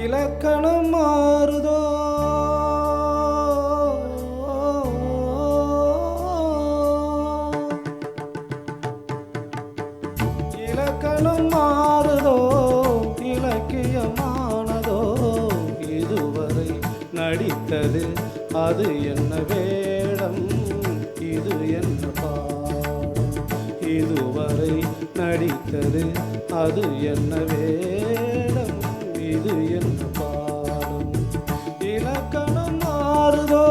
இலக்கணம் மாறுதோ இலக்கணம் மாறுதோ இலக்கியமானதோ இதுவரை நடித்தது அது என்ன வேடம் இது என்ன பாடம் இதுவரை நடித்தது அது என்ன வேடம் இது என்ன பாடம் இலக்கணம் மாறுதோ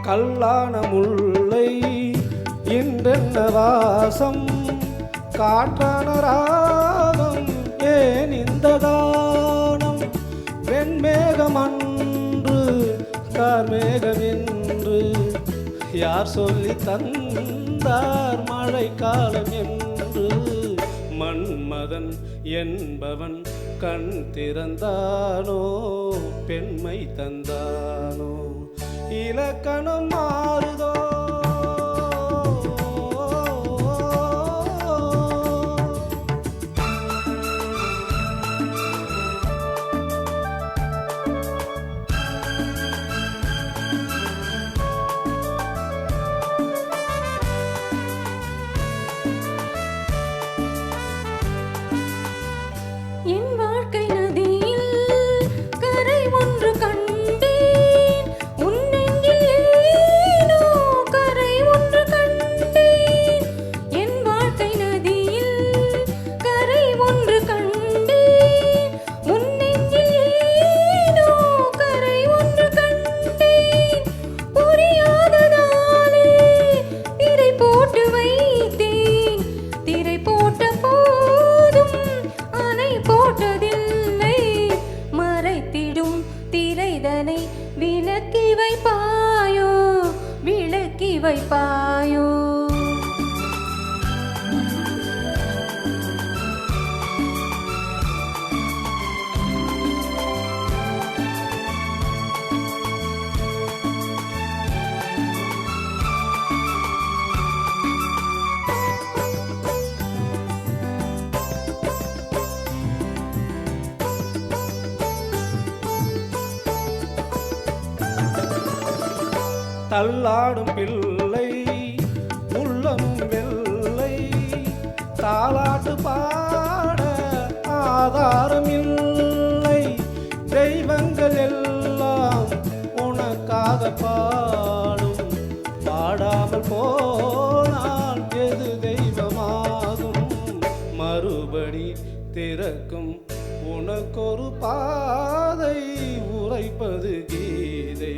கல்லான முல்லை இன்றென்ன வாசம் காற்றான ராகம் ஏன் இந்த கானம் வெண்மேகம் அன்று கார்மேகம் என்று யார் சொல்லி தந்தார் மழை காலம் என்று மன்மதன் என்பவன் கண் திறந்தானோ பெண்மை தந்தானோ இலக்கணம் மாறுதோ என் வாழ்க்கை நதியில் கரை ஒன்று கண்டேன் திரைதனை விளக்கி வைப்பாயோ விளக்கி வைப்பாயோ தள்ளாடும் பிள்ளை உள்ளமும் வெள்ளை தாலாட்டு பாட ஆதாரம் இல்லை தெய்வங்கள் எல்லாம் உனக்காக பாடும் பாடாமல் போனால் எது தெய்வமாகும் மறுபடி திறக்கும் உனக்கொரு பாதை உரைப்பது கீதை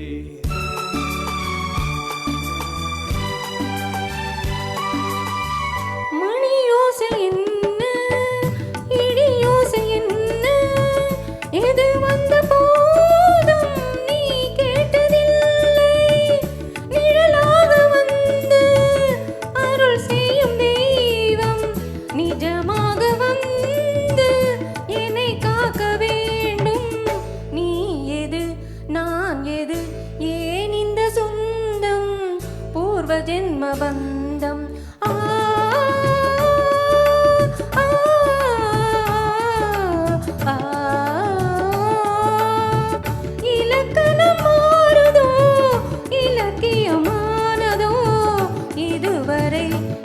எது வந்த போதும் நீ கேட்டதில்லை நிழலாக வந்து அருள் செய்யும் தெய்வம் நிஜமாக வந்து என்னை காக்க வேண்டும் நீ எது நான் எது ஏன் இந்த சொந்தம் பூர்வ ஜென்ம பந்தம்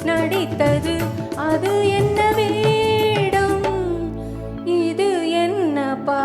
நடித்தது அது என்ன வேடம் இது என்ன பா